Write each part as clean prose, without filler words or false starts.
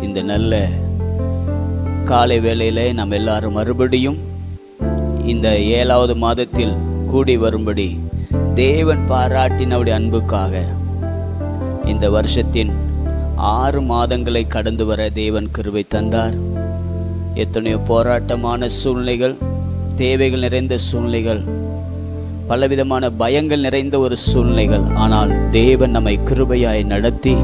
இந்த நல்ல காலை வேளையிலே நாம் எல்லாரும் மறுபடியும் இந்த 7வது மாதத்தில் கூடி வரும்படி தேவன் பாராட்டினவுடைய அன்புக்காக இந்த வருஷத்தின் 6 மாதங்களை கடந்து வர தேவன் கிருபை தந்தார். எத்தனையோ போராட்டமான சூழ்நிலைகள், தேவைகள் நிறைந்த சூழ்நிலைகள், பலவிதமான பயங்கள் நிறைந்த ஒரு சூழ்நிலைகள், ஆனால் தேவன் நம்மை கிருபையாய் நடத்தி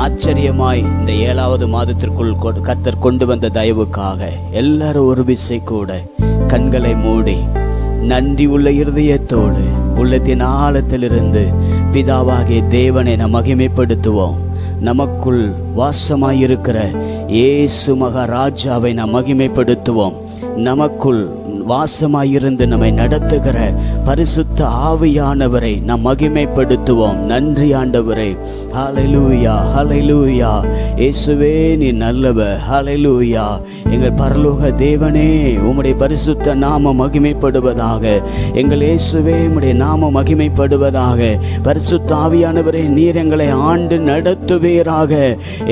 ஆச்சரியமாய் இந்த 7வது மாதத்திற்குள் கர்த்தர் கொண்டு வந்த தயவுக்காக எல்லாரும் ஒரு விசை கூட கண்களை மூடி நன்றி உள்ள இருதயத்தோடு உள்ளத்தின் ஆழத்திலிருந்து பிதாவாகிய தேவனை நாம் மகிமைப்படுத்துவோம். நமக்குள் வாசமாயிருக்கிற இயேசு மகாராஜாவை நாம் மகிமைப்படுத்துவோம். நமக்குள் வாசமாயிருந்து நம்மை நடத்துகிற பரிசுத்த ஆவியானவரை நாம் மகிமைப்படுத்துவோம். நன்றி ஆண்டவரே. ஹல்லேலூயா, ஹல்லேலூயா. இயேசுவே நீ நல்லவர். ஹல்லேலூயா. எங்கள் பரலோக தேவனே, உம்முடைய பரிசுத்த நாமம் மகிமைப்படுவதாக. எங்கள் இயேசுவே, உம்முடைய நாமம் மகிமைப்படுவதாக. பரிசுத்த ஆவியானவரே, நீர் எங்களை ஆண்டு நடத்துவீராக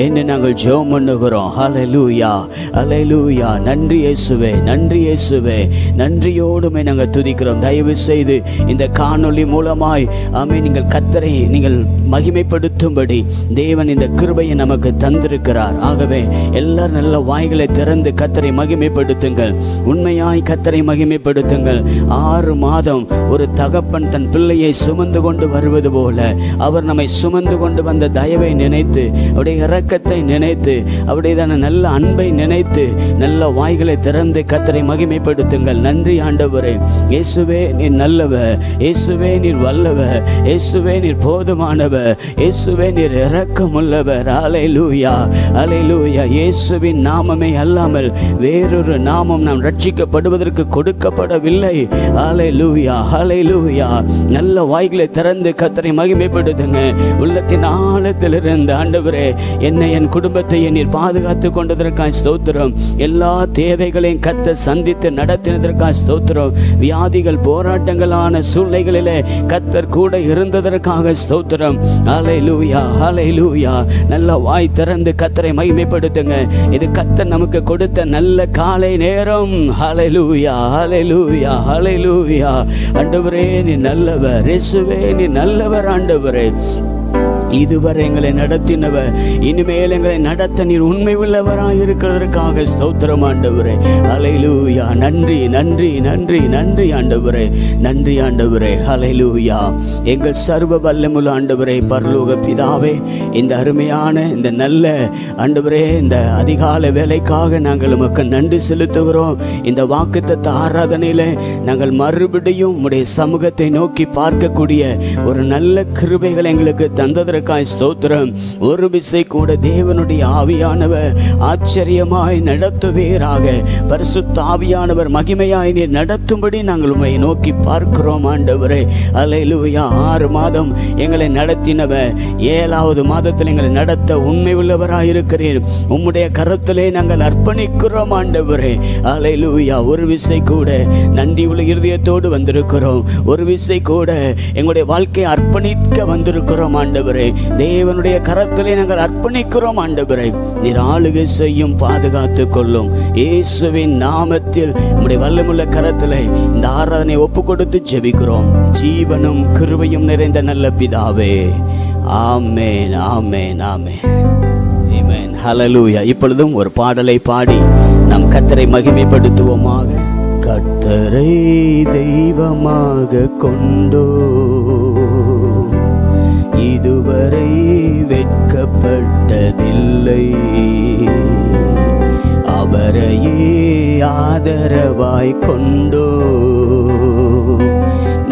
என்று நாங்கள் ஜெபம் பண்ணுகிறோம். ஹல்லேலூயா, ஹல்லேலூயா. நன்றி இயேசுவே, நன்றி இயேசுவே. நன்றியோடுமே நாங்கள் துதிக்கிறோம். தயவு செய்து இந்த காணொளி மூலமாய் நீங்கள் கர்த்தரை நீங்கள் மகிமைப்படுத்தும்படி தேவன் இந்த கிருபையை நமக்கு தந்திருக்கிறார். ஆகவே எல்லாரும் நல்ல வாய்களை திறந்து கர்த்தரை மகிமைப்படுத்துங்கள். உண்மையாய் கர்த்தரை மகிமைப்படுத்துங்கள். 6 மாதம் ஒரு தகப்பன் தன் பிள்ளையை சுமந்து கொண்டு வருவது போல அவர் நம்மை சுமந்து கொண்டு வந்த தயவை நினைத்து, அவருடைய இரக்கத்தை நினைத்து, அவருடைய நல்ல அன்பை நினைத்து நல்ல வாய்களை திறந்து கர்த்தரை மகிமைப்படுத்துங்கள். நன்றி ஆண்டவரே. இயேசுவே நீர் நல்லவர், இயேசுவே நீர் வல்லவர், இயேசுவே நீர் போதுமானவர், இயேசுவே நீர் இரக்கமுள்ளவர். ஹல்லேலூயா, ஹல்லேலூயா. இயேசுவின் நாமமே அல்லாமல் வேறொரு நாமம் நாம் ரட்சிக்கப்படுவதற்கு கொடுக்கப்படவில்லை. ஹல்லேலூயா, ஹல்லேலூயா. நல்ல வாய்களை திறந்து கர்த்தரை மகிமைப்படுத்துங்க. உள்ளத்தின் ஆழத்திலிருந்து ஆண்டவரே, என்னை என் குடும்பத்தை நீர் பாதுகாத்து கொண்டதற்காக ஸ்தோத்திரம். எல்லா தேவைகளையும் கர்த்தர் சந்தித்து நடத்தினதற்காக ஸ்தோத்திரம். வியாதிகள், போராட்டங்களான சூழ்நிலைகளிலே கர்த்தர் கூட இருந்ததற்காக ஸ்தோத்திரம். ஹல்லேலூயா, ஹல்லேலூயா. நல்ல வாய் திறந்து கர்த்தரை மகிமைப்படுத்துங்க. இது கர்த்தர் நமக்கு கொடுத்த நல்ல காலை நேரம். ஹல்லேலூயா, ஹல்லேலூயா, ஹல்லேலூயா. ஆண்டவரே நீ நல்லவர், இயேசுவே நீ நல்லவர். ஆண்டவரே, இதுவரை எங்களை நடத்தினவர், இனிமேல் எங்களை நடத்த நீர் உண்மை உள்ளவராய் இருக்கிறதற்காக ஸ்தோத்திரம் ஆண்டவரே. ஹல்லேலூயா. நன்றி, நன்றி, நன்றி, நன்றி ஆண்டவரே. நன்றி ஆண்டவரே. ஹல்லேலூயா. எங்கள் சர்வ வல்லமுள்ள ஆண்டவரே, பரலோக பிதாவே, இந்த அருமையான இந்த நல்ல ஆண்டவரே, இந்த அதிகாலை வேலைக்காக நாங்கள் உமக்கு நன்றி செலுத்துகிறோம். இந்த வாக்குத்தத்த ஆராதனையில நாங்கள் மறுபடியும் உம்முடைய சமூகத்தை நோக்கி பார்க்கக்கூடிய ஒரு நல்ல கிருபைகளை எங்களுக்கு தந்ததற்கு ஸ்தோத்திரம். ஒரு விசை கூட தேவனுடைய ஆவியானவர் ஆச்சரியமாய் நடத்துவீராக. பரிசுத்த ஆவியானவர் மகிமையாய் நீர் நடத்தும்படி நாங்கள் உம்மை நோக்கி பார்க்கிறோம் ஆண்டவரே. ஹல்லேலூயா. 6 மாதம் எங்களை நடத்தினவர் 7வது மாதத்தில் எங்களை நடத்த உண்மை உள்ளவராயிருக்கிறீர். உம்முடைய கரத்திலே நாங்கள் அர்ப்பணிக்கிறோம் ஆண்டவரே. ஹல்லேலூயா. ஒரு விசை கூட நன்றி உள்ள இருதயத்தோடு வந்திருக்கிறோம். ஒரு விசை கூட எங்களுடைய வாழ்க்கையை அர்ப்பணிக்க வந்திருக்கிறோம் ஆண்டவரே. தேவனுடைய கரத்திலே நாங்கள் அர்ப்பணிக்கிறோம் ஆண்டவரே. நீர் ஆளுகை செய்யும், பாதுகாத்துக் கொள்ளும். இயேசுவின் நாமத்தில் உம்முடைய வல்லமுள்ள கரத்திலே இந்த ஆராதனை ஒப்பு கொடுத்து ஜெபிக்கிறோம். ஜீவனும் கிருபையும் நிறைந்த நல்ல பிதாவே. ஆமென், ஆமென், ஆமென், ஆமென். ஹல்லேலூயா. இப்பொழுதும் ஒரு பாடலை பாடி நம் கர்த்தரை மகிமைப்படுத்துவோமாக. கர்த்தரை தெய்வமாக கொண்டோ இதுவரை வெட்கப்பட்டதில்லை. அவரையே ஆதரவாய் கொண்டோ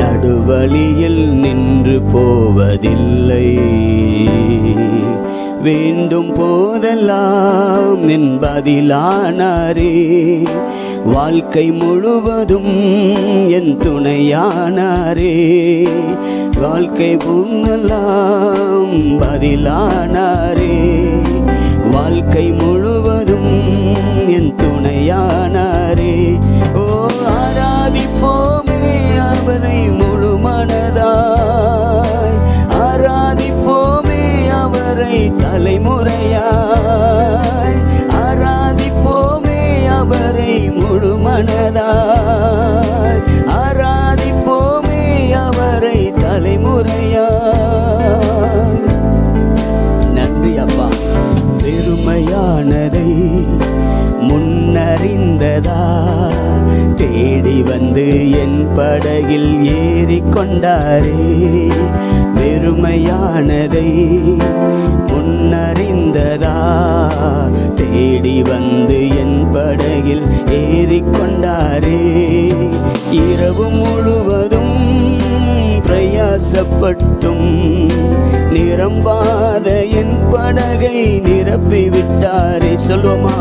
நடுவழியில் நின்று போவதில்லை. வேண்டும் போதெல்லாம் நின் பதிலானாரே. வாழ்க்கை முழுவதும் என் துணையானாரே. வாழ்க்கை முன்னெல்லாம் பதிலானாரே. வாழ்க்கை முழுவதும் என் துணையானாரே. ஓ ஆராதிப்போமே அவரை முழு மனதாய். ஆராதிப்போமே அவரை தலைமுறையாய். கொண்டாரே. வெறுமையானதை முன்னறிந்ததா தேடி வந்து என் படகில் ஏறிக்கொண்டாரே. இரவு முழுவதும் பிரயாசப்பட்டும் நிரம்பாத என் படகை நிரப்பிவிட்டாரே. சொல்லுமா,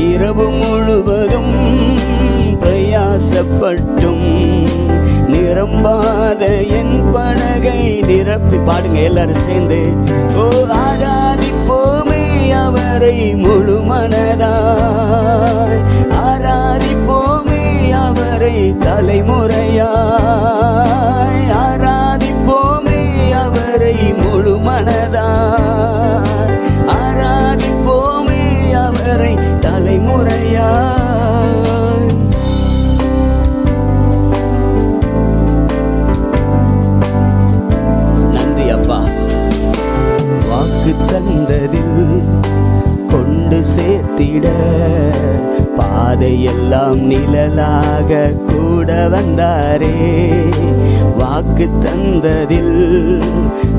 இரவு முழுவதும் பிரயாசப்பட்டும் நிரம்பாத என் படகை நிரப்பி. பாடுங்க எல்லாரும் சேர்ந்து. ஓ ஆராதிப்போமே அவரை முழு மனதாய், ஆராதிப்போமே அவரை தலைமுறையாய், ஆராதிப்போமே அவரை முழு மனதாய், ஆராதிப்போமே அவரை தலைமுறையாய். நன்றி அப்பா. வாக்கு தந்ததில் கொண்டு சேர்த்திட பாதையெல்லாம் நிழலாக கூட வந்தாரே. வாக்கு தந்ததில்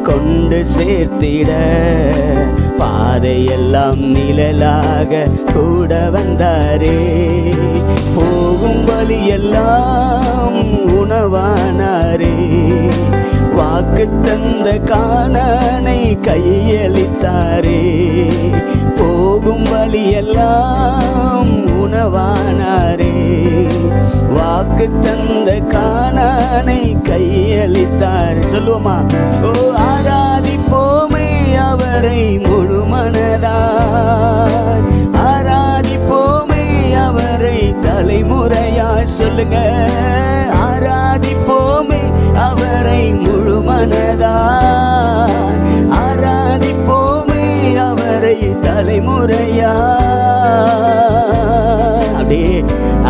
கொண்டு சேர்த்திட பாதையெல்லாம் நிழலாக கூட வந்தாரே. போகும் வழியெல்லாம் உணவானாரே. வாக்கு தந்த கானானை கையளித்தாரே. போகும் வழியெல்லாம் உணவானாரே. வாக்கு தந்த கானானை கையளித்தார். சொல்லுவோமா, ஓ ஆராதிப்போமே அவரை முழு மனதாய், ஆராதிப்போமே அவரை தலைமுறையாய். சொல்லுங்க, ஆராதிப்போமே அவரை முழு மனதாய், ஆராதிப்போமே அவரை தலைமுறையாய். அப்படியே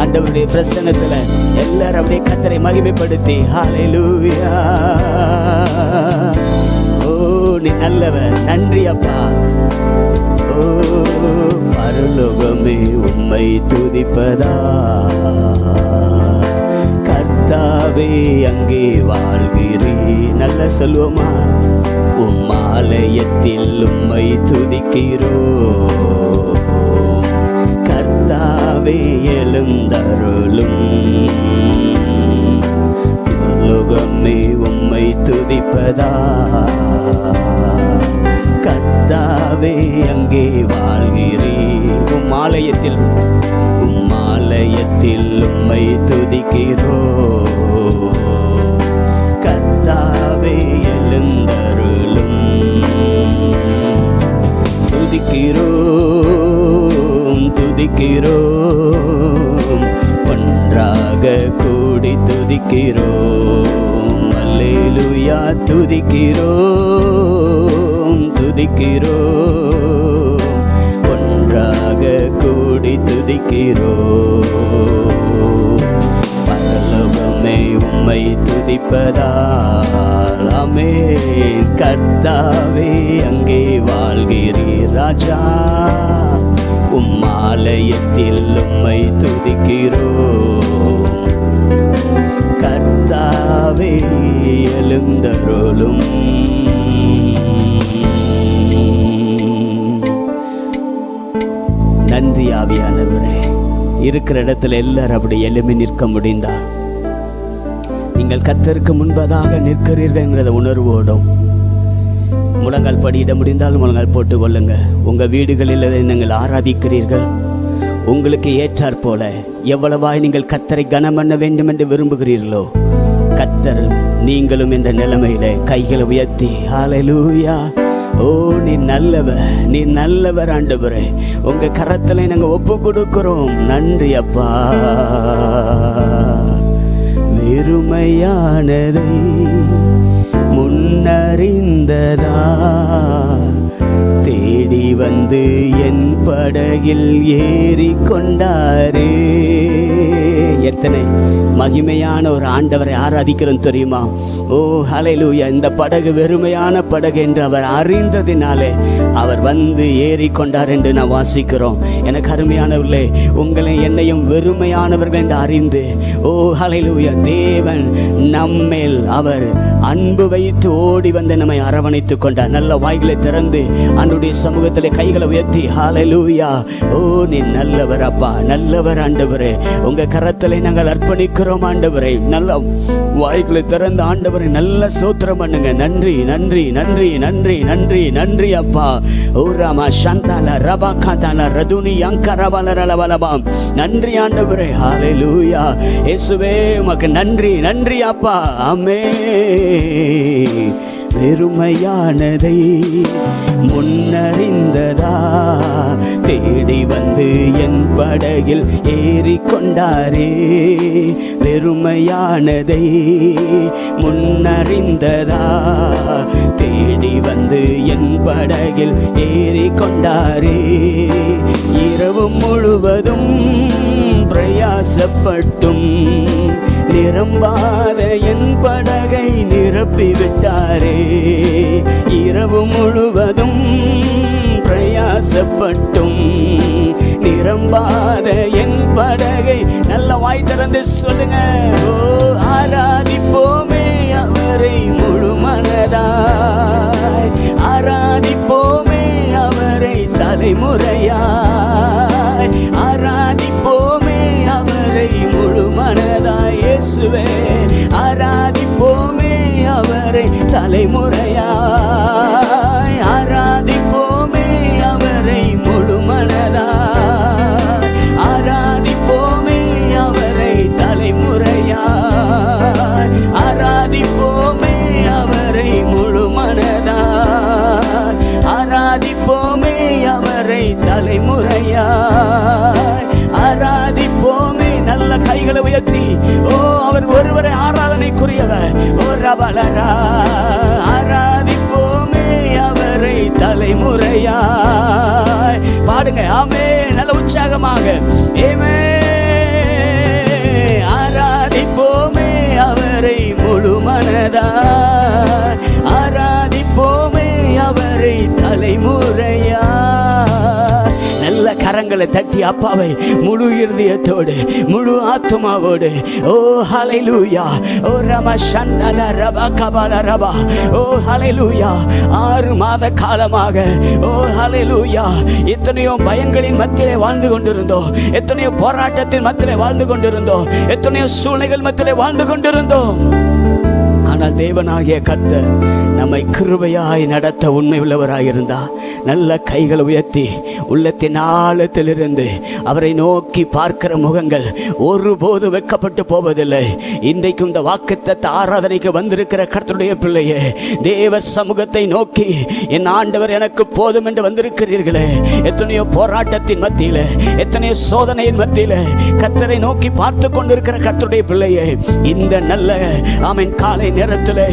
ஆண்டவருடைய பிரசன்னத்துல எல்லாரும் அப்படியே கர்த்தரை மகிமைப்படுத்தி ஹல்லேலூயா. ஓ நீ நல்லவர், நன்றி அப்பா. ஓ பரலோகமே உம்மை துதிப்பதா, கர்த்தாவே அங்கே வாழ்கிறீ. நல்ல சொல்லுவோமா, உம் ஆலயத்தில் உம்மை துதிக்கிறோ, கர்த்தாவே எழுந்தருளும். லோகமே உம்மை துதிப்பதா, கர்த்தாவே அங்கே வாழ்கிறீ. உம் ஆலயத்தில் உம்மை துதிக்கிறோ, கர்த்தாவே எழுந்தருளும். துதிக்கிறோம் ஒன்றாக கூடி துதிக்கிறோம். அல்லேலூயா துதிக்கிறோம் ஒன்றாக கூடி துதிக்கிறோம். பரலோகமே உம்மை துதிப்பதால் ஆமென். கர்த்தாவே அங்கே வாழ்கிறீர் ராஜா, உம் ஆலயத்தில் உம்மை துதிக்கிறோம். கர்த்தாவே எழுந்தருளும். நன்றி ஆவியானவரே. இருக்கிற இடத்துல எல்லாரும் அப்படி எழும்பி நிற்க முடிந்தால், நீங்கள் கர்த்தருக்கு முன்பதாக நிற்கிறீர்கள் என்கிற உணர்வோடும் முழங்கால் படியிட முடிந்தால் முழங்கால் போட்டு கொள்ளுங்க. உங்கள் வீடுகளில் நீங்கள் ஆராதிக்கிறீர்கள், உங்களுக்கு ஏற்றாற் போல எவ்வளவாய் நீங்கள் கர்த்தரை கனம் பண்ண வேண்டும் என்று விரும்புகிறீர்களோ, கர்த்தர் நீங்களும் என்ற நிலைமையில கைகளை உயர்த்தி ஹல்லேலூயா. ஓ நீ நல்லவர் ஆண்டவரே, உங்க கரத்துல நாங்க ஒப்பு கொடுக்கிறோம். நன்றி அப்பா. வெறுமையானதை முன்னறிந்ததா தேடி வந்து என் படகில் ஏறி கொண்டாரே. எத்தனை மகிமையான ஒரு ஆண்டவரை ஆராதிக்கிறோம் தெரியுமா? ஓ ஹல்லேலூயா! இந்த படகு வெறுமையான படகு என்று அவர் அறிந்ததினாலே அவர் வந்து ஏறி கொண்டார் என்று நான் வாசிக்கிறோம். எனக்கு அருமையானவர்களே, உங்களை என்னையும் வெறுமையானவர்கள் என்று அறிந்து, ஓ ஹல்லேலூயா, தேவன் நம்மேல் அவர் அன்பு வைத்து ஓடி வந்து நம்மை அரவணைத்து கொண்டார். நல்ல வாய்களை திறந்து ஆண்டவருடைய சமூகத்திலே கைகளை உயர்த்தி ஹல்லேலூயா, ஓ நீ நல்லவர் அப்பா, நல்லவர் ஆண்டவரே, உங்க கரத்திலே நாங்கள் அர்ப்பணிக்கிறோம் ஆண்டவரே. நல்ல வாய்களை திறந்து ஆண்டவரை நல்ல ஸ்தோத்திரம் பண்ணுங்க. நன்றி நன்றி நன்றி நன்றி நன்றி நன்றி அப்பா. ஓ ராமா சந்தால ரபா காதால ரதுனி அங்கரவலரலவலபாம். நன்றி ஆண்டவரே. ஹல்லேலூயா இயேசுவே, உமக்கு நன்றி நன்றி அப்பா. ஆமென். வெறுமையானதை முன்னறிந்ததா தேடி வந்து என் படகில் ஏறி கொண்டாரே. வெறுமையானதை முன்னறிந்ததா தேடி வந்து என் படகில் ஏறி கொண்டாரே. இரவு முழுவதும் பிரயாசப்பட்டும் நிரம்பாத என் படகை நிரப்பி விட்டாரே. இரவு முழுவதும் பிரயாசப்பட்டும் நிரம்பாத என் படகை, நல்ல வாய் திறந்து சொல்லுங்க. ஓ ஆராதிப்போமே அவரை முழு மனதாய், ஆராதிப்போமே அவரை தலைமுறையாய், ஆராதிப்போமே அவரை முழு மனதாய். இயேசுவே ஆராதிப்போமே அவரை தலைமுறையாய், ஆராதிப்போமே அவரை முழு மனதாய், ஆராதிப்போமே அவரை தலைமுறையாய், ஆராதிப்போமே அவரை முழு மனதாய், ஆராதிப்போமே அவரை தலைமுறையாய், ஆராதிப்போமே. நல்ல கைகளை உயர்த்தி, ஓ அவர் ஒருவரை ஆராதனைக்குரியவர். ஓ ரபலரா, ஆராதிப்போமே அவரை தலைமுறையாய். பாடுங்க ஆமே, நல்ல உற்சாகமாக. ஏமே ஆராதிப்போமே அவரை முழு மனதாய், ஆராதிப்போமே அவரை தலைமுறையாய். நல்ல கரங்களை தட்டி அப்பாவை முழு இருதயத்தோடு முழு ஆத்துமாவோடு, ஓ ஹல்லேலூயா, ஓ ரம சந்தல ரபா கபால ரபா, ஓ ஹல்லேலூயா. 6 மாத காலமாக, ஓ ஹல்லேலூயா, எத்தனையோ பயங்களின் மத்தியிலே வாழ்ந்து கொண்டிருந்தோம், எத்தனையோ போராட்டத்தின் மத்தியிலே வாழ்ந்து கொண்டிருந்தோம், எத்தனையோ சூழ்நிலைகள் மத்தியிலே வாழ்ந்து கொண்டிருந்தோம். ஆனால் தேவனாகிய கர்த்தர் நம்மை கிருபையாய் நடத்த உண்மை உள்ளவராயிருந்தா நல்ல கைகளை உயர்த்தி உள்ளத்தின் ஆழத்திலிருந்து அவரை நோக்கி பார்க்கிற முகங்கள் ஒருபோது வெட்கப்பட்டு போவதில்லை. இன்றைக்கும் இந்த வாக்குத்தத்த ஆராதனைக்கு வந்திருக்கிற கர்த்தருடைய பிள்ளையே, தேவ சமூகத்தை நோக்கி என் ஆண்டவர் எனக்கு போதும் என்று வந்திருக்கிறீர்களே. எத்தனையோ போராட்டத்தின் மத்தியில, எத்தனையோ சோதனையின் மத்தியில கர்த்தரை நோக்கி பார்த்து கொண்டிருக்கிற கர்த்தருடைய பிள்ளையே, இந்த நல்ல ஆமென் காலை நேரத்தில்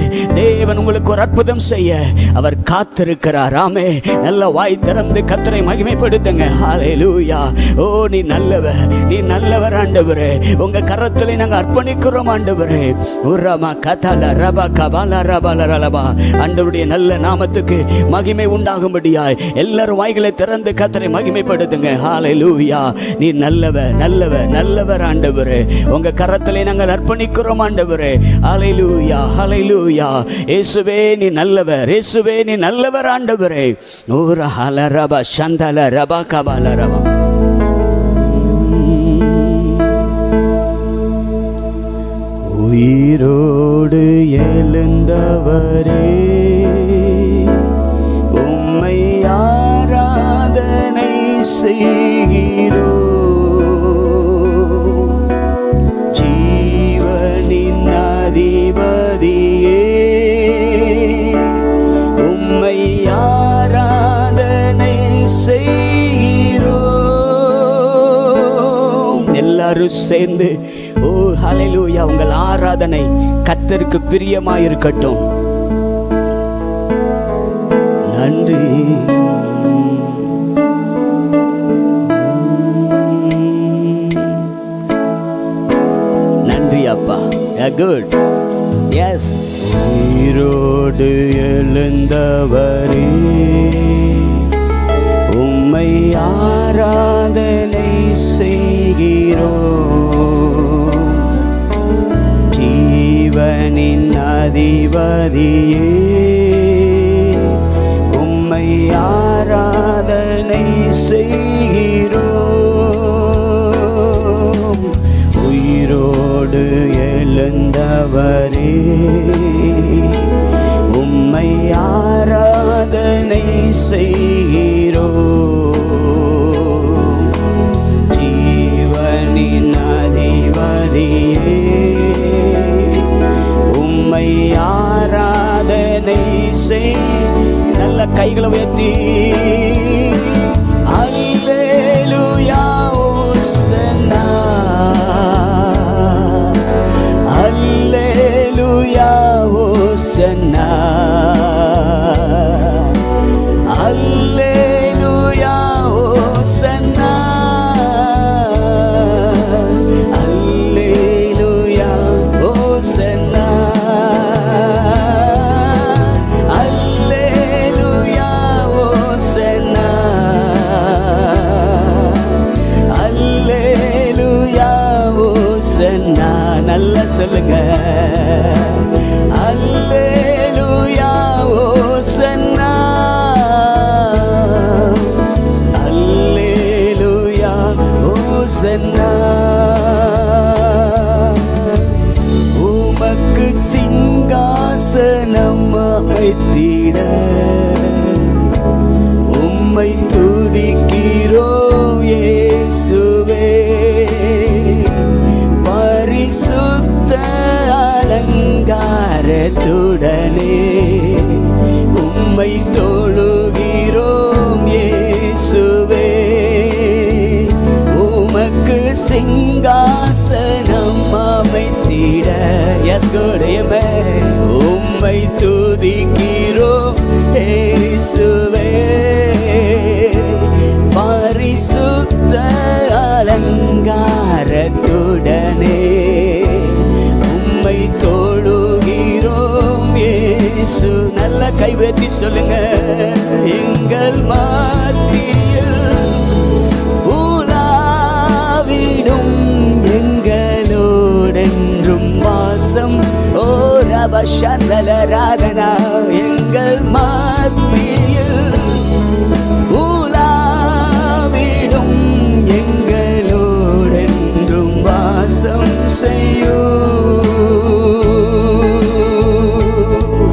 தேவன் உங்களுக்கு ஒரு அற்புதம் செய்ய அவர் காத்திருக்கிறார். ஆமே, நல்ல வாய் திறந்து கர்த்தரை மகிமைப்படுத்துங்க. ஹல்லேலூயா. ஓ நீ நல்லவர், நீ நல்லவர் ஆண்டவரே. உங்க கரத்திலே நாங்கள் அர்ப்பணிக்கிறோம் ஆண்டவரே. உரமா கதல ரபா கபால ரபால ரலபா. ஆண்டவருடைய நல்ல நாமத்துக்கு மகிமை உண்டாகும்படியாய் எல்லாரும் வாய்களை திறந்து கர்த்தரை மகிமைப்படுத்துங்க. ஹல்லேலூயா. நீ நல்லவர், நல்லவர், நல்லவர் ஆண்டவரே. உங்க கரத்திலே நாங்கள் அர்ப்பணிக்கிறோம் ஆண்டவரே. ஹல்லேலூயா, ஹல்லேலூயா. இயேசுவே நீ நல்லவர், இயேசுவே நீ நல்லவர் ஆண்டவரே. நூர ஹல ரபா சந்தல ரபா கபால ரபா. உயிரோடு எழுந்தவரே, உம்மை ஆராதனை செய்கிறோ. ஜீவனின் அதிபதியே, உம்மை ஆராதனை செய்கிறோம். எல்லாரும் சேர்ந்து ஓ ஹல்லேலூயா. உங்கள் ஆராதனை கர்த்தருக்கு பிரியமாயிருக்கட்டும். நன்றி. குட். எஸ். உயிரோடு எழுந்தவரே உம்மை ஆராதனை செய்கிறோம். ஜீவனின் அதிபதியே உம்மை ஆராதனை செய்கிறோம். உயிரோடு எழுந்தவரே உம்மை ஆராதனை செய்கிறோம். ஜீவனின் அதிபதியே உம்மை ஆராதனை செய். நல்ல கைகளை உயர்த்தி அல்லேலூயா ஓசன்னா, அல்லேலூயா ஓசன்னா, அல்லேலூயா ஓசன்னா, அல்லேலூயா ஓசன்னா, அல்லேலூயா ஓசன்னா, அல்லேலூயா ஓசன்னா. நல்லா சொல்லுங்க. அல்லேலூயா ஓசன்னா, அல்லேலூயா ஓசன்னா. உமக்கு சிங்காசனம் அமைத்திட உம்மை துதிக்கிறோம் இயேசுவே. பரிசுத்த அலங்காரத்துடனே உம்மை தொழுகிறோம் இயேசுவே. உமக்கு சிங்காசனம் அமைத்திட எஸ்கோடையமே உம்மை துதிக்கிறோம் இயேசுவே. பரிசுத்த அலங்காரத்துடனே உம்மை தொழுகிறோம் இயேசு. நல்ல கைவேத்தி சொல்லுங்க. எங்கள் மத்தியில் உலாவிடும் எங்களோடென்றும் வாசம் ஓ ரபஷந்தலராதனா. எங்கள் மத்தியில் உலாவிடும் எங்களோடென்றும் வாசம் செய்யும்.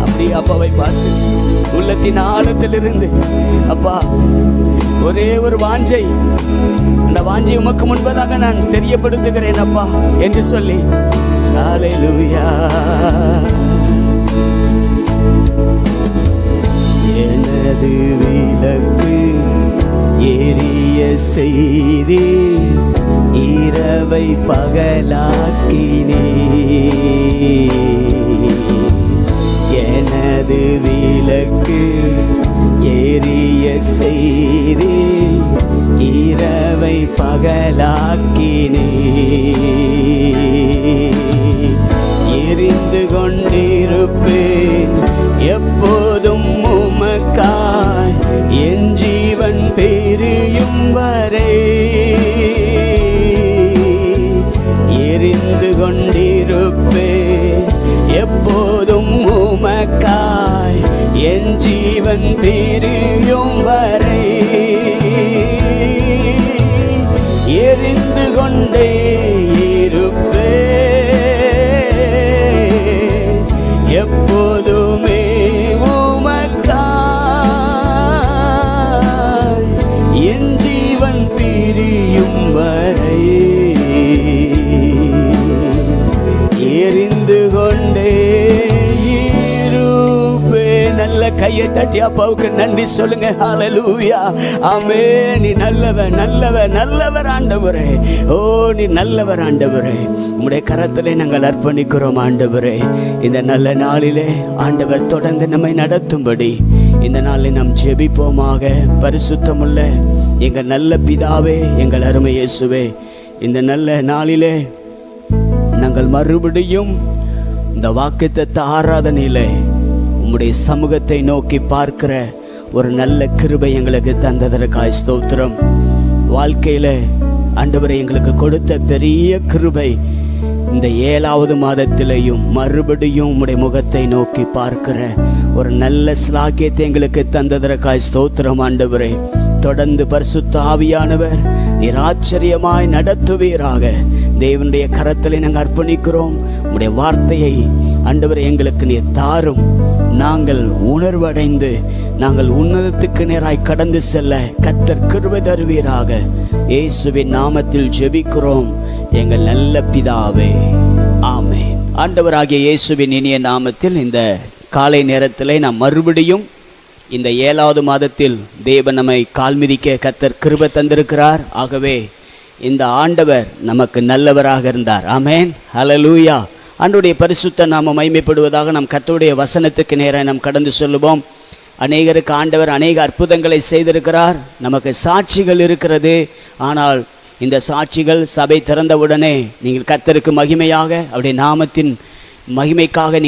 அப்படி அப்பாவை பார்த்து உள்ளத்தின் ஆழத்திலிருந்து அப்பா ஒரே ஒரு வாஞ்சை, அந்த வாஞ்சை உமக்கு முன்பதாக நான் தெரியப்படுத்துகிறேன் அப்பா என்று சொல்லி ஹல்லேலூயா. எனது விளக்கு எரிய செய்தி இரவை பகலாக்கினே. எனது விளக்கு எரிய செய்தி இரவை பகலாக்கினே. எரிந்து கொண்டிருப்பேன் எப்போதும் உமக்காய் என் ஜீவன் பிரியும் வரை. எரிந்து கொண்டிருப்பேன் எப்போதும் உமக்காய் என் ஜீவன் பிரியும் வரை. எரிந்து கொண்டே இருப்பேன் எப்போதுமே உமக்காய் என் ஜீவன் பிரியும் வரை. எரிந்து கொண்டே இருப்பேன். நல்ல கையை தட்டி அப்பாவுக்கு நன்றி சொல்லுங்க. ஹல்லேலூயா. ஆமென். நீ நல்லவர், நல்லவர், நல்லவர் ஆண்டவரே. ஓ நீ நல்லவர் ஆண்டவரே. உம்முடைய கரத்திலே நாங்கள் அர்ப்பணிக்கிறோம் ஆண்டவரே. இந்த நல்ல நாளிலே ஆண்டவர் தொடர்ந்து நம்மை நடத்தும்படி இந்த நாளில் நாம் ஜெபிப்போமாக. பரிசுத்தமுள்ள எங்கள் நல்ல பிதாவே, எங்கள் அருமை இயேசுவே, இந்த நல்ல நாளிலே நாங்கள் மறுபடியும் இந்த வாக்குத்தத்த ஆராதனையில உம்முடைய சமூகத்தை நோக்கி பார்க்கிற ஒரு நல்ல கிருபை எங்களுக்கு தந்ததற்காய் ஸ்தோத்திரம். வாழ்க்கையில ஆண்டவரை எங்களுக்கு கொடுத்த பெரிய கிருபை இந்த 7வது மாதத்திலையும் மறுபடியும் உம்முடைய முகத்தை நோக்கி பார்க்கிற ஒரு நல்ல ஸ்லாக்கியத்தை எங்களுக்கு தந்ததற்காய் ஸ்தோத்திரம். ஆண்டவரே, தொடர்ந்து பரிசுத்த ஆவியானவர் நீர் ஆச்சரியமாய் நடத்துவீராக. தேவனுடைய கரத்தில் நாங்கள் அர்ப்பணிக்கிறோம். உம்முடைய வார்த்தையை ஆண்டவரே எங்களுக்கு நீர் தாரும். நாங்கள் உணர்வடைந்து நாங்கள் உன்னதத்துக்கு நேராய் கடந்து செல்ல கர்த்தர் கிருபை தருவீராக. இயேசுவின் நாமத்தில் ஜெபிக்கிறோம் எங்கள் நல்ல பிதாவே, ஆமென். ஆண்டவராகிய இயேசுவின் இனிய நாமத்தில் இந்த காலை நேரத்தில் நாம் மறுபடியும் இந்த 7வது மாதத்தில் தேவன் நம்மை கால்மிதிக்க கர்த்தர் கிருபை தந்திருக்கிறார். ஆகவே இந்த ஆண்டவர் நமக்கு நல்லவராக இருந்தார். ஆமென், ஹல்லேலூயா. ஆண்டவருடைய பரிசுத்த நாம மகிமைப்படுவதாக. நாம் கர்த்தருடைய வசனத்துக்கு நேராக நாம் கடந்து சொல்லுவோம். அநேகருக்கு ஆண்டவர் அநேக அற்புதங்களை செய்திருக்கிறார். நமக்கு சாட்சிகள் இருக்கிறது. ஆனால் இந்த சாட்சிகள் சபை திறந்தவுடனே நீங்கள் கர்த்தருக்கு மகிமையாக, அவருடைய நாமத்தின் மகிமைக்காக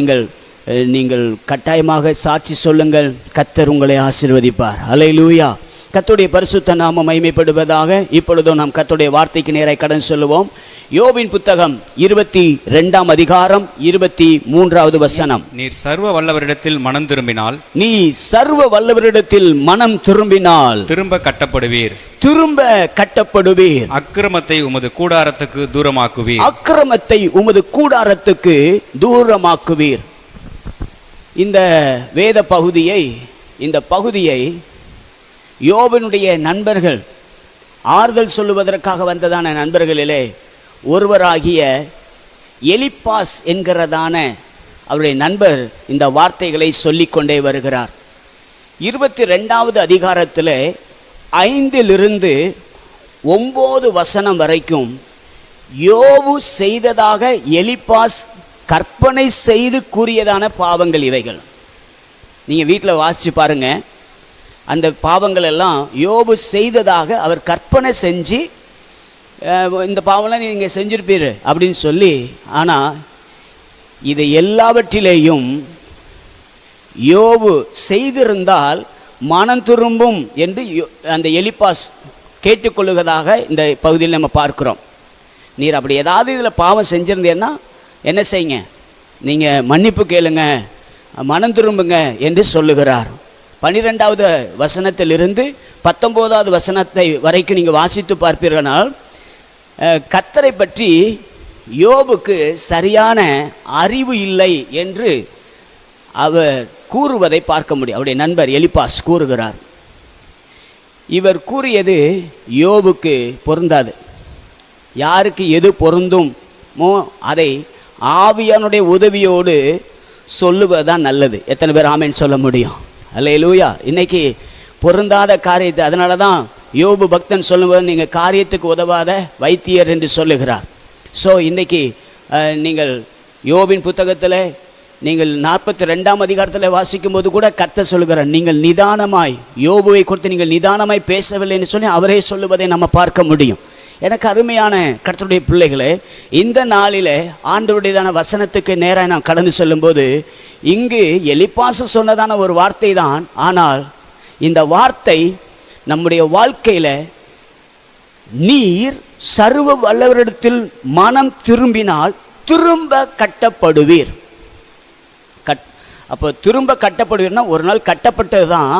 நீங்கள் கட்டாயமாக சாட்சி சொல்லுங்கள். கர்த்தர் உங்களை ஆசீர்வதிப்பார். ஹல்லேலூயா. கர்த்தருடைய பரிசுத்த நாமம் மகிமைப்படுவதாக. இப்பொழுதும் நாம் கர்த்தருடைய வார்த்தைக்கு நேராய் கடன் சொல்லுவோம். யோபின் புத்தகம் 22ஆம் அதிகாரம் 23வது வசனம். நீர் சர்வ வல்லவரிடத்தில் மனம் திரும்பினால், நீ சர்வ வல்லவரிடத்தில் மனம் திரும்பினால் திரும்ப கட்டப்படுவீர், திரும்ப கட்டப்படுவீர். அக்கிரமத்தை உமது கூடாரத்துக்கு தூரமாக்குவீர், அக்கிரமத்தை உமது கூடாரத்துக்கு தூரமாக்குவீர். இந்த வேத பகுதியை, இந்த பகுதியை யோபினுடைய நண்பர்கள், ஆறுதல் சொல்லுவதற்காக வந்ததான நண்பர்களிலே ஒருவராகிய எலிப்பாஸ் என்கிறதான அவருடைய நண்பர் இந்த வார்த்தைகளை சொல்லிக்கொண்டே வருகிறார். 22வது அதிகாரத்தில் 5லிருந்து 9 வசனம் வரைக்கும் யோபு செய்ததாக எலிப்பாஸ் கற்பனை செய்து கூறியதான பாவங்கள் இவைகள். நீங்கள் வீட்டில் வாசித்து பாருங்கள். அந்த பாவங்கள் எல்லாம் யோபு செய்ததாக அவர் கற்பனை செஞ்சு, இந்த பாவம்லாம் நீங்கள் செஞ்சிருப்பீர் அப்படின்னு சொல்லி. ஆனால் இது எல்லாவற்றிலேயும் யோபு செய்திருந்தால் மனம் திரும்பும் என்று அந்த எலிப்பாஸ் கேட்டுக்கொள்ளுவதாக இந்த பகுதியில் நம்ம பார்க்குறோம். நீர் அப்படி ஏதாவது இதில் பாவம் செஞ்சுருந்தேன்னா என்ன செய்யுங்க, நீங்கள் மன்னிப்பு கேளுங்க, மனம் திரும்புங்க என்று சொல்லுகிறார். 12வது வசனத்திலிருந்து 19வது வசனத்தை வரைக்கும் நீங்கள் வாசித்து பார்ப்பீர்களானால் கர்த்தரை பற்றி யோபுக்கு சரியான அறிவு இல்லை என்று அவர் கூறுவதை பார்க்க முடியும். அவருடைய நண்பர் எலிப்பாஸ் கூறுகிறார். இவர் கூறியது யோபுக்கு பொருந்தாது. யாருக்கு எது பொருந்துமோ அதை ஆவியானுடைய உதவியோடு சொல்லுவதுதான் நல்லது. எத்தனை பேர் ஆமேன் சொல்ல முடியும்? அல்லேலூயா. இன்னைக்கு பொருந்தாத காரியத்தை, அதனால தான் யோபு பக்தன் சொல்லும்போது நீங்கள் காரியத்துக்கு உதவாத வைத்தியர் என்று சொல்லுகிறார். ஸோ இன்றைக்கி நீங்கள் யோபின் புத்தகத்தில் நீங்கள் 42ஆம் அதிகாரத்தில் வாசிக்கும் போது கூட கர்த்தர் சொல்லுகிறார், நீங்கள் நிதானமாய் யோபுவை குறித்து நீங்கள் நிதானமாய் பேசவில்லை என்று சொல்லி அவரே சொல்லுவதை நம்ம பார்க்க முடியும். எனக்கு அருமையான கர்த்தருடைய பிள்ளைகளே, இந்த நாளில் ஆண்டவருடையதான வசனத்துக்கு நேராக நான் கடந்து செல்லும்போது இங்கு எலிப்பாசு சொன்னதான ஒரு வார்த்தை தான். ஆனால் இந்த வார்த்தை நம்முடைய வாழ்க்கையில் நீர் சர்வ வல்லவரிடத்தில் மனம் திரும்பினால் திரும்ப கட்டப்படுவீர். அப்போ திரும்ப கட்டப்படுவீர்னா ஒரு நாள் கட்டப்பட்டது தான்.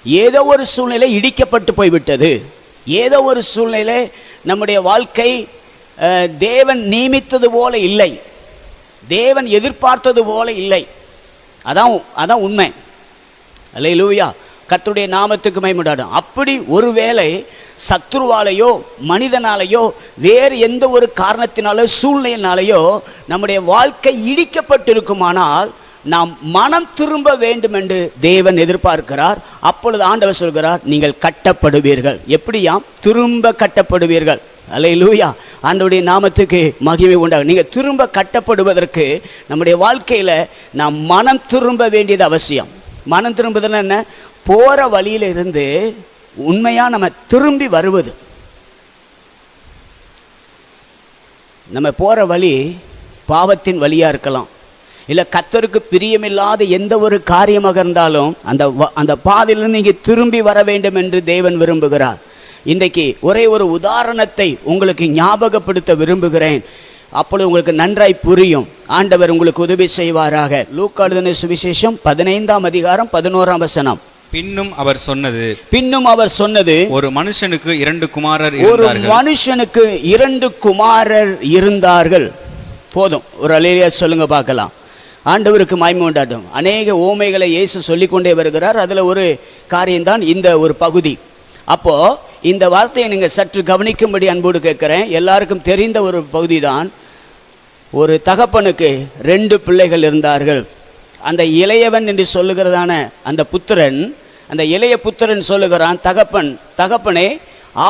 ஏதோ ஒரு சூழ்நிலை இடிக்கப்பட்டு போய்விட்டது. ஏதோ ஒரு சூழ்நிலை நம்முடைய வாழ்க்கை தேவன் நியமித்தது போல இல்லை, தேவன் எதிர்பார்த்தது போல இல்லை. அதான் உண்மை. அல்லேலூயா. கர்த்தருடைய நாமத்துக்கு மகிமையுண்டாகட்டும். அப்படி ஒருவேளை சத்துருவாலேயோ மனிதனாலேயோ வேறு எந்த ஒரு காரணத்தினாலோ சூழ்நிலையினாலேயோ நம்முடைய வாழ்க்கை இடிக்கப்பட்டிருக்குமானால் நாம் மனம் திரும்ப வேண்டும் என்று தேவன் எதிர்பார்க்கிறார். அப்பொழுது ஆண்டவர் சொல்கிறார், நீங்கள் கட்டப்படுவீர்கள். எப்படியாம்? திரும்ப கட்டப்படுவீர்கள். அல்லேலூயா. ஆண்டவருடைய நாமத்துக்கு மகிமை உண்டாகும். நீங்கள் திரும்ப கட்டப்படுவதற்கு நம்முடைய வாழ்க்கையில் நாம் மனம் திரும்ப வேண்டியது அவசியம். மனம் திரும்புதல் என்ன? போகிற வழியில் இருந்து உண்மையாக நம்ம திரும்பி வருவது. நம்ம போகிற வழி பாவத்தின் வழியாக இருக்கலாம், இல்லை கர்த்தருக்கு பிரியமில்லாத எந்த ஒரு காரியமாக இருந்தாலும் அந்த பாதையிலிருந்து நீங்கள் திரும்பி வர வேண்டும் என்று தேவன் விரும்புகிறார். இன்றைக்கு ஒரே ஒரு உதாரணத்தை உங்களுக்கு ஞாபகப்படுத்த விரும்புகிறேன். அப்பொழுது உங்களுக்கு நன்றாய் புரியும். ஆண்டவர் உங்களுக்கு உதவி செய்வாராக. லூக்கா எழுதின சுவிசேஷம் 15ஆம் அதிகாரம் 11ஆம் வசனம். பின்னும் அவர் சொன்னது ஒரு மனுஷனுக்கு 2 குமாரர் இருந்தார்கள். போதும், ஒரு அல்லேலூயா சொல்லுங்க பார்க்கலாம். ஆண்டவருக்கு மகிமை உண்டாட்டும். அநேக ஓமைகளை இயேசு சொல்லிக்கொண்டே வருகிறார். அதில் ஒரு காரியம்தான் இந்த ஒரு பகுதி. அப்போ இந்த வார்த்தையை நீங்கள் சற்று கவனிக்கும்படி அன்போடு கேட்குறேன். எல்லாருக்கும் தெரிந்த ஒரு பகுதி தான். ஒரு தகப்பனுக்கு 2 பிள்ளைகள் இருந்தார்கள். அந்த இளையவன் என்று சொல்லுகிறதான அந்த புத்திரன், அந்த இளைய புத்திரன் சொல்லுகிறான், தகப்பனே,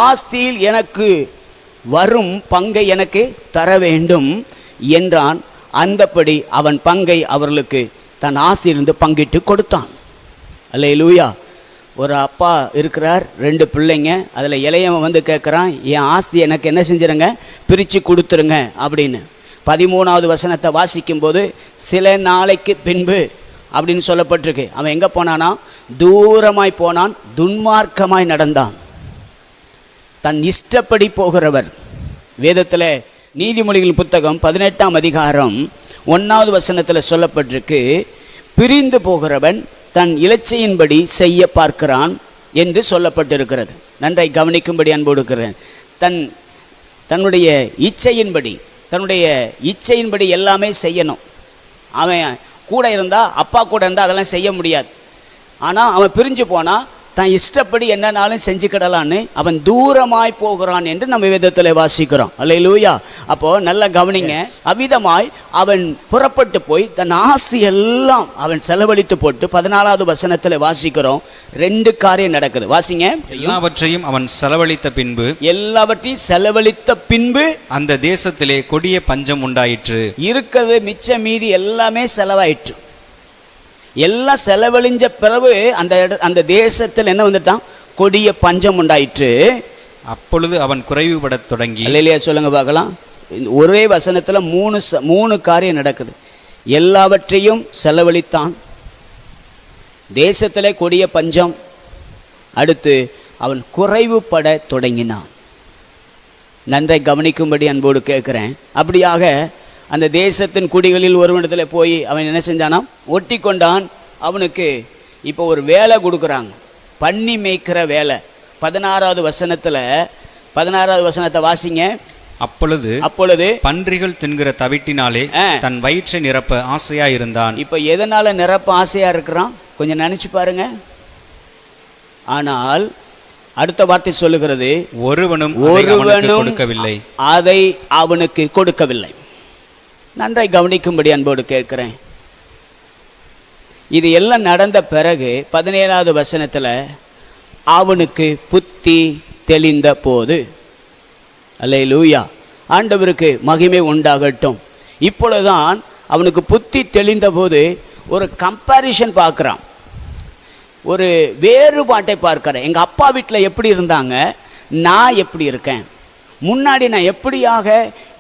ஆஸ்தியில் எனக்கு வரும் பங்கை எனக்கு தர வேண்டும் என்றான். அந்தப்படி அவன் பங்கை அவர்களுக்கு தன் ஆஸ்தியிலிருந்து பங்கிட்டு கொடுத்தான். அல்லேலூயா. ஒரு அப்பா இருக்கிறார், 2 பிள்ளைங்க. அதில் இளையவன் வந்து கேட்குறான், என் ஆஸ்தி எனக்கு என்ன செஞ்சிருங்க, பிரித்து கொடுத்துருங்க அப்படின்னு. 13வது வசனத்தை வாசிக்கும்போது, சில நாளைக்கு பின்பு அப்படின்னு சொல்லப்பட்டிருக்கு. அவன் எங்கே போனானா, தூரமாய் போனான், துன்மார்க்கமாய் நடந்தான். தன் இஷ்டப்படி போகிறவர். வேதத்தில் நீதிமொழிகள் புத்தகம் 18ஆம் அதிகாரம் 1வது வசனத்தில் சொல்லப்பட்டிருக்கு, பிரிந்து போகிறவன் தன் இலச்சையின்படி செய்ய பார்க்கிறான் என்று சொல்லப்பட்டிருக்கிறது. நன்றாய் கவனிக்கும்படி அன்போடு இருக்கிறேன். தன்னுடைய இச்சையின்படி எல்லாமே செய்யணும். அவன் கூட இருந்தால், அப்பா கூட இருந்தால் அதெல்லாம் செய்ய முடியாது. ஆனால் அவன் பிரிஞ்சு போனால் தான் இஷ்டப்படி என்னன்னாலும் செஞ்சுக்கிடலான்னு அவன் தூரமாய் போகிறான் என்று நம்ம வேதத்தில் வாசிக்கிறோம். அல்லேலூயா. அப்போது நல்ல கவனிங்க. அவ்விதமாய் அவன் புறப்பட்டு போய் தன் ஆஸ்தி எல்லாம் அவன் செலவழித்து போட்டு 14வது வசனத்தில் வாசிக்கிறோம். 2 காரியம் நடக்குது. வாசிங்க. எல்லாவற்றையும் அவன் செலவழித்த பின்பு அந்த தேசத்திலே கொடிய பஞ்சம் உண்டாயிற்று. இருக்கிறது மிச்ச மீதி எல்லாமே செலவாயிற்று. எல்லாம் செலவழிஞ்ச பிறகு அந்த தேசத்தில் என்ன வந்துட்டான், கொடிய பஞ்சம் உண்டாயிற்று. அப்பொழுது அவன் குறைவுபடத் தொடங்கி. இல்லையா சொல்லுங்க பார்க்கலாம். ஒரே வசனத்தில் 3 காரியம் நடக்குது. எல்லாவற்றையும் செலவழித்தான், தேசத்தில் கொடிய பஞ்சம், அடுத்து அவன் குறைவுபட தொடங்கினான். நன்றாய் கவனிக்கும்படி அன்போடு கேட்குறேன். அப்படியாக அந்த தேசத்தின் குடிகளில் ஒருவனிடத்தில் போய் அவன் என்ன செஞ்சானா, ஒட்டி கொண்டான். அவனுக்கு இப்போ ஒரு வேலை கொடுக்குறாங்க, பண்ணி மேய்க்கிற வேலை. 16வது வசனத்தை வாசிங்க. அப்பொழுது பன்றிகள் தின்கிற தவிட்டினாலே தன் வயிற்றை நிரப்ப ஆசையா இருந்தான். இப்போ எதனால நிரப்ப ஆசையா இருக்கிறான் கொஞ்சம் நினைச்சு பாருங்க. ஆனால் அடுத்த வார்த்தை சொல்லுகிறது, ஒருவனும் அதை அவனுக்கு கொடுக்கவில்லை. நன்றாய் கவனிக்கும்படி அன்போடு கேட்கிறேன். இது எல்லாம் நடந்த பிறகு 17வது வசனத்தில் அவனுக்கு புத்தி தெளிந்த போது, அல்லேலூயா, ஆண்டவருக்கு மகிமை உண்டாகட்டும். இப்பொழுதுதான் அவனுக்கு புத்தி தெளிந்த போது ஒரு கம்பேரிஷன் பார்க்குறான், ஒரு வேறுபாட்டை பார்க்குறேன். எங்கள் அப்பா வீட்டில் எப்படி இருந்தாங்க, நான் எப்படி இருக்கேன். முன்னாடி நான் எப்படியாக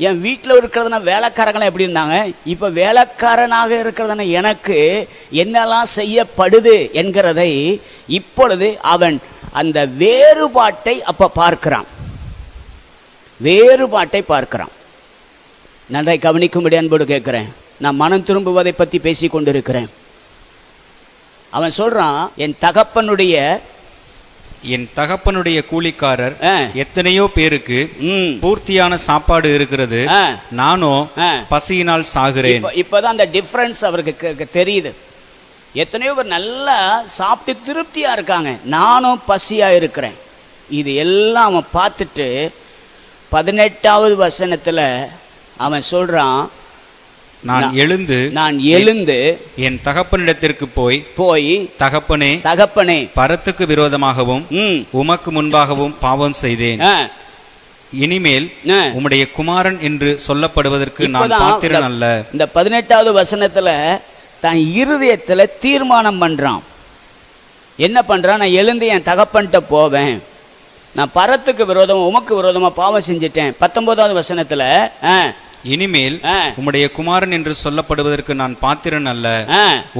என் வீட்டில் இருக்கிறதுனா வேலைக்காரங்களாம் எப்படி இருந்தாங்க, இப்போ வேலைக்காரனாக இருக்கிறதுனா எனக்கு என்னெல்லாம் செய்யப்படுது என்கிறதை இப்பொழுது அவன் அந்த வேறுபாட்டை அப்போ பார்க்கிறான். நன்றாய் கவனிக்கும்படி அன்போடு கேட்குறேன். நான் மனம் திரும்புவதை பற்றி பேசி கொண்டிருக்கிறேன். அவன் சொல்கிறான், என் தகப்பனுடைய கூலிக்காரர் எத்தனையோ பேருக்கு பூர்த்தியான சாப்பாடு இருக்கிறது, நானோ பசியினால் சாகிறேன். இப்பதான் அந்த டிஃபரன்ஸ் அவருக்கு தெரியுது. எத்தனையோ பேர் நல்லா சாப்பிட்டு திருப்தியா இருக்காங்க, நானும் பசியா இருக்கிறேன். இது எல்லாம் அவன் பார்த்துட்டு 18வது வசனத்துல அவன் சொல்றான், நான் எழுந்து என் தகப்பனிடத்திற்கு போய் தகப்பனே பரத்துக்கு விரோதமாகவும் உமக்கு முன்பாகவும் பாவம் செய்தேன். இனிமேல் உம்முடைய குமாரன் என்று சொல்லப்படுவதற்கு நான் பாத்திரன் அல்ல. இந்த 18வது வசனத்துல தான் இருதயத்துல தீர்மானம் பண்றான். என்ன பண்றான், நான் எழுந்து என் தகப்பன்கிட்ட போவேன், நான் பரத்துக்கு விரோதமா உமக்கு விரோதமா பாவம் செஞ்சிட்டேன். 19வது வசனத்துல இனிமேல் உம்முடைய குமாரன் என்று சொல்லப்படுவதற்கு நான் பாத்திரன் அல்ல,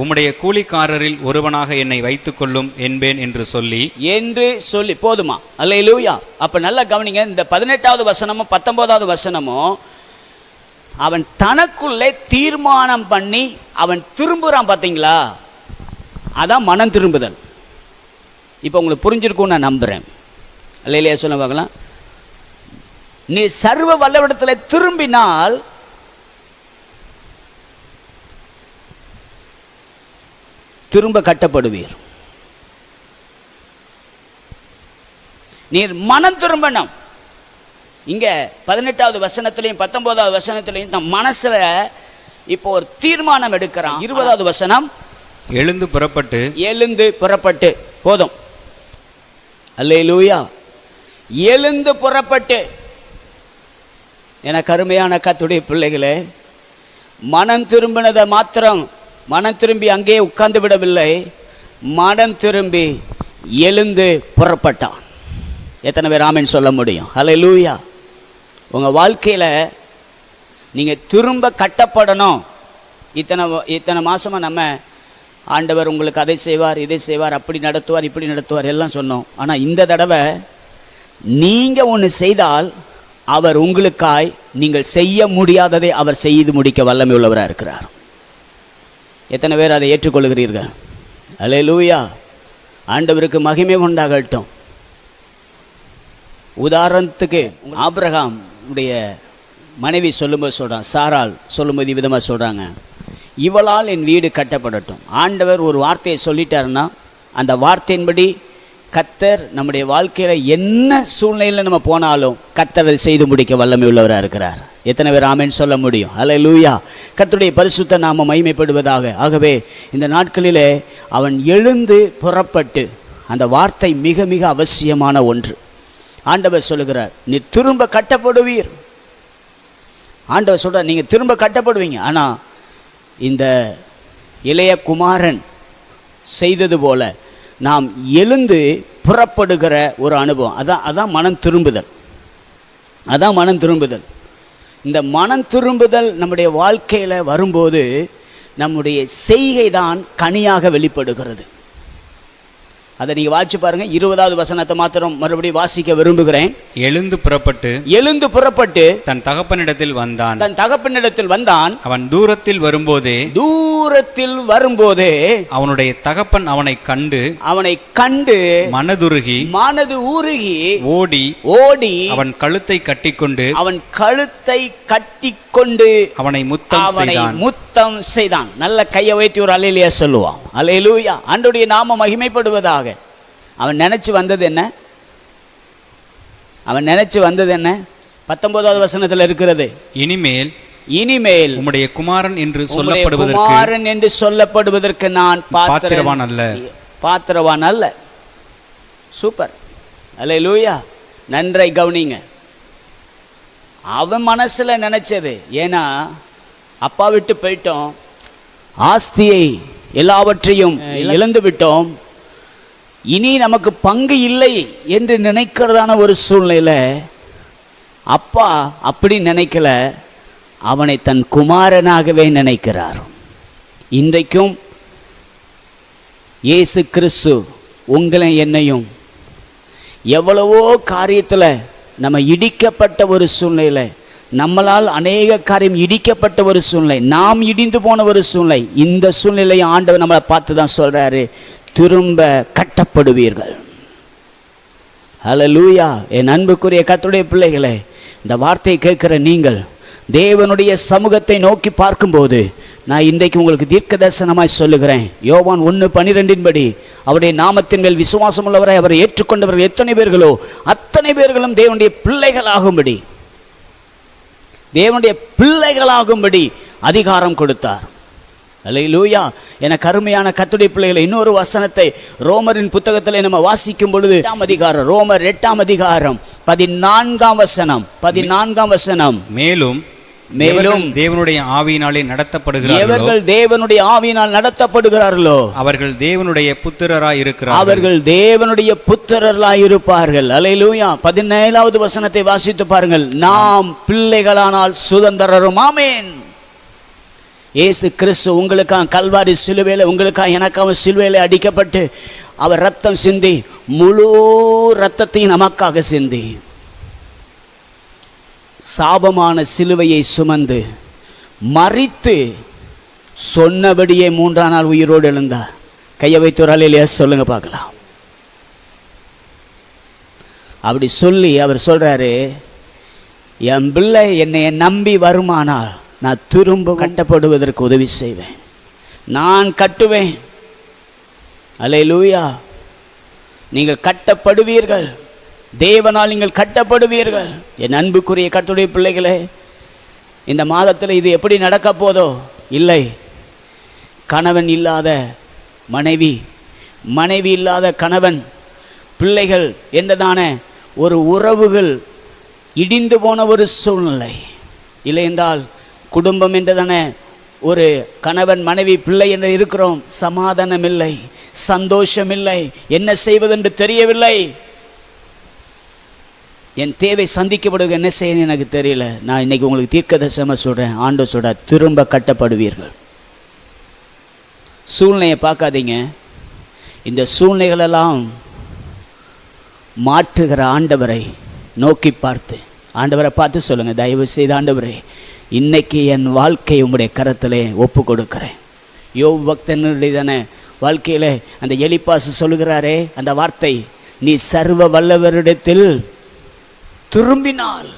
உம்முடைய கூலிக்காரரில் ஒருவனாக என்னை வைத்துக் கொள்ளும் என்பேன் என்று சொல்லி போதுமா? அல்லேலூயா. அப்ப நல்லா கவனிங்க, இந்த 18வது வசனமும் 19வது வசனமும் அவன் தனக்குள்ளே தீர்மானம் பண்ணி அவன் திரும்புறான். பார்த்தீங்களா? அதான் மனம் திரும்புதல். இப்போ உங்களுக்கு புரிஞ்சிருக்கும் நான் நம்புறேன். அல்லேலூயா சொல்ல பார்க்கலாம். நீ சர்வ வல்லவரிடத்தில் திரும்பினால் திரும்ப கட்டப்படுவீர். நீர் மனம் திரும்பணும். இங்க 18வது வசனத்திலையும் 19வது வசனத்திலையும் தன் மனசுல இப்போ ஒரு தீர்மானம் எடுக்கிறான். 20வது வசனம், எழுந்து புறப்பட்டு போதும். அல்லேலூயா. எழுந்து புறப்பட்டு. எனக்கு அருமையான கர்த்தருடைய பிள்ளைகளே, மனம் திரும்பினதை மாத்திரம் மனம் திரும்பி அங்கே உட்கார்ந்து விடவில்லை, மனம் திரும்பி எழுந்து புறப்பட்டான். எத்தனை பேர் ஆமென் சொல்ல முடியும்? அல்லேலூயா. உங்கள் வாழ்க்கையில் நீங்கள் திரும்ப கட்டப்படணும். இத்தனை மாதமாக நம்ம ஆண்டவர் உங்களுக்கு அதை செய்வார், இதை செய்வார், அப்படி நடத்துவார், இப்படி நடத்துவார் எல்லாம் சொன்னோம். ஆனால் இந்த தடவை நீங்கள் ஒன்று செய்தால் அவர் உங்களுக்காய் நீங்கள் செய்ய முடியாததை அவர் செய்து முடிக்க வல்லமை உள்ளவராக இருக்கிறார். எத்தனை பேர் அதை ஏற்றுக்கொள்கிறீர்கள்? அல்லேலூயா. ஆண்டவருக்கு மகிமை உண்டாகட்டும். உதாரணத்துக்கு ஆபிரகாம் உடைய மனைவி சொல்லும்போது சொல்கிறான், சாராள் சொல்லும்போது விதமாக சொல்கிறாங்க, இவளால் என் வீடு கட்டப்படட்டும். ஆண்டவர் ஒரு வார்த்தையை சொல்லிட்டாருன்னா அந்த வார்த்தையின்படி கர்த்தர் நம்முடைய வாழ்க்கையில் என்ன சூழ்நிலையில் நம்ம போனாலும் கர்த்தர் அதை செய்து முடிக்க வல்லமை உள்ளவராக இருக்கிறார். எத்தனை பேர் ஆமென் சொல்ல முடியும்? அல்லேலூயா. கர்த்தருடைய பரிசுத்த நாமம் மகிமைப்படுவதாக. ஆகவே இந்த நாட்களிலே அவன் எழுந்து புறப்பட்டு, அந்த வார்த்தை மிக மிக அவசியமான ஒன்று. ஆண்டவர் சொல்லுகிறார், நீ திரும்ப கட்டப்படுவீர். ஆண்டவர் சொல்கிறார், நீங்கள் திரும்ப கட்டப்படுவீங்க. ஆனால் இந்த இளைய குமாரன் செய்தது போல நாம் எழுந்து புறப்படுகிற ஒரு அனுபவம். அதான் மனம் திரும்புதல். அதான் மனம் திரும்புதல். இந்த மனம் திரும்புதல் நம்முடைய வாழ்க்கையில் வரும்போது நம்முடைய செய்கை தான் கனியாக வெளிப்படுகிறது. அதை நீங்கள் வாசிச்சு பாருங்க. 20வது வசனத்தை மாத்திரம் மறுபடியும் வாசிக்க விரும்புகிறேன். எழுந்து புறப்பட்டு தன் தகப்பனிடத்தில் வந்தான். அவன் தூரத்தில் வரும்போதே அவனுடைய தகப்பன் அவனை கண்டு மனது உருகி ஓடி அவன் கழுத்தை கட்டிக்கொண்டு அவனை முத்தம் செய்தான். நல்ல கையை வைத்து ஒரு அல்லேலூயா சொல்லுவான். அல்லேலூயா. ஆண்டவருடைய நாமம் மகிமைப்படுவதாக. அவன் நினைச்சு வந்தது என்ன? 19வது வசனத்தில் இருக்கிறது, இனிமேல் உம்முடைய குமாரன் என்று சொல்லப்படுவதற்கு நான் பாத்திரவான் அல்ல. சூப்பர். அல்லேலூயா. நன்றை கவனிங்க. அவன் மனசுல நினைச்சது, ஏன்னா அப்பா விட்டு போயிட்டோம், ஆஸ்தியை எல்லாவற்றையும் இழந்து விட்டோம், இனி நமக்கு பங்கு இல்லை என்று நினைக்கிறதான ஒரு சூழ்நிலை. அப்பா அப்படி நினைக்கல, அவனை தன் குமாரனாகவே நினைக்கிறார். இன்றைக்கும் இயேசு கிறிஸ்து உங்களை என்னையும் எவ்வளவோ காரியத்தில் நம்ம இடிக்கப்பட்ட ஒரு சூழ்நிலை, நம்மளால் அநேக காரியம் இடிக்கப்பட்ட ஒரு சூழ்நிலை, நாம் இடிந்து போன ஒரு சூழ்நிலை, இந்த சூழ்நிலையை ஆண்டவர் நம்மளை பார்த்து தான் சொல்கிறாரு, திரும்ப கட்டப்படுவீர்கள். ஹல்லேலூயா. என் அன்புக்குரிய கர்த்தருடைய பிள்ளைகளே, இந்த வார்த்தையை கேட்கிற நீங்கள் தேவனுடைய சமூகத்தை நோக்கி பார்க்கும்போது நான் இன்றைக்கு உங்களுக்கு தீர்க்க தரிசனமாய் சொல்லுகிறேன். யோவான் 1:12 அவருடைய நாமத்தின் மேல் விசுவாசம் உள்ளவரை அவரை ஏற்றுக்கொண்டவர்கள் எத்தனை பேர்களோ அத்தனை பேர்களும் தேவனுடைய பிள்ளைகளாகும்படி அதிகாரம் கொடுத்தார். அல்லேலூயா. எனக்கு அருமையான கர்த்தருடைய பிள்ளைகளை, இன்னொரு வசனத்தை ரோமரின் புத்தகத்தில் நம்ம வாசிக்கும் பொழுது ரோமர் 8 14 வசனம். மேலும் மேலும் தேவனுடைய ஆவியினாலே நடத்தப்படுகிறார்கள். எவர்கள் தேவனுடைய ஆவியினால் நடத்தப்படுகிறார்களோ அவர்கள் தேவனுடைய புத்திரராய் இருக்கிறார்கள். அவர்கள் தேவனுடைய புத்திரராய் இருப்பார்கள். அல்லேலூயா. 17வது வசனத்தை வாசித்து பாருங்கள். நாம் பிள்ளைகளானால் சுதந்திரரும். ஆமென். இயேசு கிறிஸ்து உங்களுக்காக கல்வாரி சிலுவையில், உங்களுக்காக எனக்காக சிலுவையில் அடிக்கப்பட்டு அவர் ரத்தம் சிந்தி, முழு ரத்தத்தையும் நமக்காக சிந்தி, சாபமான சிலுவையை சுமந்து மரித்து சொன்னபடியே 3ஆம் நாள் உயிரோடு எழுந்தார். கையை வைத்து ஒரு அல்லேலூயா சொல்லுங்க பார்க்கலாம். அப்படி சொல்லி அவர் சொல்றாரு, என் பிள்ளை என்னை நம்பி வருமானால் நான் திரும்ப கட்டப்படுவதற்கு உதவி செய்வேன், நான் கட்டுவேன். அல்லேலூயா. நீங்கள் கட்டப்படுவீர்கள், தேவனால் நீங்கள் கட்டப்படுவீர்கள். என் அன்புக்குரிய கர்த்தருடைய பிள்ளைகளே, இந்த மாதத்தில் இது எப்படி நடக்க போதோ இல்லை. கணவன் இல்லாத மனைவி, மனைவி இல்லாத கணவன், பிள்ளைகள் என்றதான ஒரு உறவுகள் இடிந்து போன ஒரு சூழ்நிலை இல்லை என்றால், குடும்பம் என்றதான ஒரு கணவன் மனைவி பிள்ளை என்று இருக்கிறோம், சமாதானம் இல்லை, சந்தோஷம் இல்லை, என்ன செய்வதென்று தெரியவில்லை. என் தேவை சந்திக்கப்படுவது என்ன செய்யணும் எனக்கு தெரியல. நான் இன்னைக்கு உங்களுக்கு தீர்க்கதரிசனமா சொல்றேன். ஆண்டவர் சொல்ற, திரும்ப கட்டப்படுவீர்கள். சூழ்நிலையை பார்க்காதீங்க. இந்த சூழ்நிலைகளெல்லாம் மாற்றுகிற ஆண்டவரை நோக்கி பார்த்து, ஆண்டவரை பார்த்து சொல்லுங்க, தயவு செய்து ஆண்டவரே, இன்னைக்கு என் வாழ்க்கை உங்களுடைய கரத்திலே ஒப்பு கொடுக்கிறேன். யோபு பக்தனுடையதான வாழ்க்கையில அந்த எலிப்பாசு சொல்லுகிறாரே அந்த வார்த்தை, நீ சர்வ வல்லவரிடத்தில் திரும்பினால்.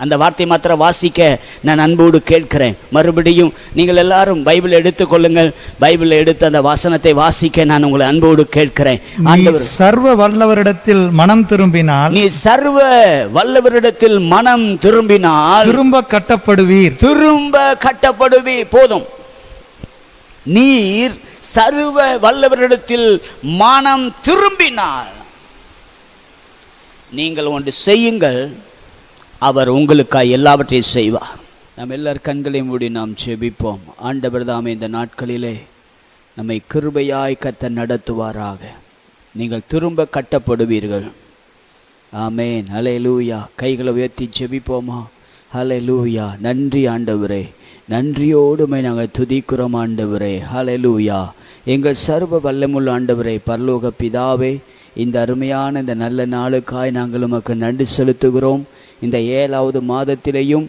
அந்த வார்த்தை மாத்திரம் வாசிக்க நான் அன்போடு கேட்கிறேன். மறுபடியும் நீங்கள் எல்லாரும் பைபிள் எடுத்துக்கொள்ளுங்கள். பைபிள் எடுத்து அந்த வசனத்தை வாசிக்க நான் உங்களை அன்போடு கேட்கிறேன். ஆண்டவர், சர்வ வல்லவரிடத்தில் மனம் திரும்பினால், நீ சர்வ வல்லவரிடத்தில் மனம் திரும்பினால் திரும்ப கட்டப்படுவீர். திரும்ப கட்டப்படுவீர். போதும். நீர் சர்வ வல்லவரிடத்தில் மனம் திரும்பினால் நீங்கள் ஒன்று செய்யுங்கள், அவர் உங்களுக்காக எல்லாவற்றையும் செய்வார். நாம் எல்லார் கண்களையும் மூடி நாம் ஜெபிப்போம். ஆண்டவர் தாமே இந்த நாட்களிலே நம்மை கிருபையாய் கர்த்தர் நடத்துவாராக. நீங்கள் திரும்ப கட்டப்படுவீர்கள். ஆமென். ஹல்லேலூயா. கைகளை உயர்த்தி ஜெபிப்போமா? ஹல்லேலூயா. நன்றி ஆண்டவரே, நன்றியோடுமை நாங்கள் துதிக்கிறோம் ஆண்டவரே. ஹல்லேலூயா. எங்கள் சர்வ வல்லமுள்ள ஆண்டவரே, பரலோக பிதாவே, இந்த அருமையான இந்த நல்ல நாளுக்காய் நாங்கள் உமக்கு நன்றி செலுத்துகிறோம். இந்த 7வது மாதத்திலேயும்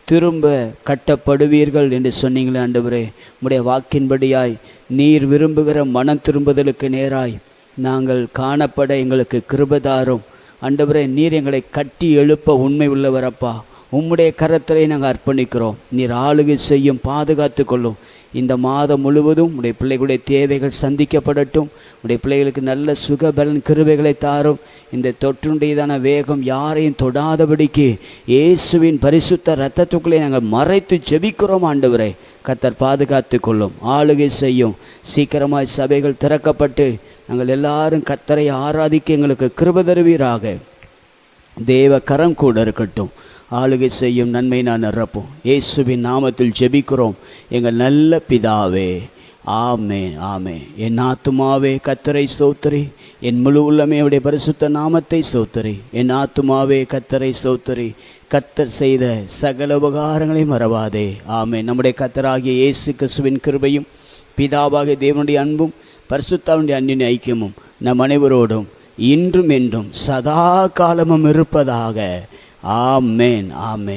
திரும்ப கட்டப்படுவீர்கள் என்று சொன்னீங்களே ஆண்டவரே, உம்முடைய வாக்கின்படியாய் நீர் விரும்புகிற மனம் திரும்புதலுக்கு நேராய் நாங்கள் காணப்பட எங்களுக்கு கிருபைதாரும் ஆண்டவரே. நீர் எங்களை கட்டி எழுப்ப உண்மை உள்ளவரப்பா. உம்முடைய கரத்திலே நாங்கள் அர்ப்பணிக்கிறோம். நீர் ஆளுகை செய்யும், பாதுகாத்து கொள்ளும். இந்த மாதம் முழுவதும் உடைய பிள்ளைகளுடைய தேவைகள் சந்திக்கப்படட்டும். உடைய பிள்ளைகளுக்கு நல்ல சுகபலன் கிருபைகளை தாரும். இந்த தொற்றுடையதான வேகம் யாரையும் தொடாதபடிக்கு இயேசுவின் பரிசுத்த இரத்தத்துக்குள்ளே நாங்கள் மறைத்து ஜெபிக்கிறோம் ஆண்டவரே. கர்த்தர் பாதுகாத்து கொள்ளும், ஆளுகை செய்யும். சீக்கிரமாய் சபைகள் திறக்கப்பட்டு நாங்கள் எல்லாரும் கர்த்தரை ஆராதிக்க எங்களுக்கு கிருபை தருவீராக. தேவ கரம் கூட இருக்கட்டும். ஆளுகை செய்யும், நன்மை நான் நிரப்பும். இயேசுவின் நாமத்தில் ஜெபிக்கிறோம் எங்கள் நல்ல பிதாவே. ஆமென், ஆமென். என் ஆத்துமாவே கர்த்தரை ஸ்தோத்திரி, என் முழு உள்ளமே அவருடைய பரிசுத்த நாமத்தை ஸ்தோத்திரி. என் ஆத்துமாவே கர்த்தரை ஸ்தோத்திரி, கர்த்தர் செய்த சகல உபகாரங்களை மறவாதே. ஆமென். நம்முடைய கர்த்தராகிய இயேசு கிறிஸ்துவின் கிருபையும், பிதாவாகிய தேவனுடைய அன்பும், பரிசுத்தாவினுடைய அன்பின் ஐக்கியமும் நம் அனைவரோடும் இன்றும் என்றும் சதா காலமும் இருப்பதாக. ஆமென், ஆமென்.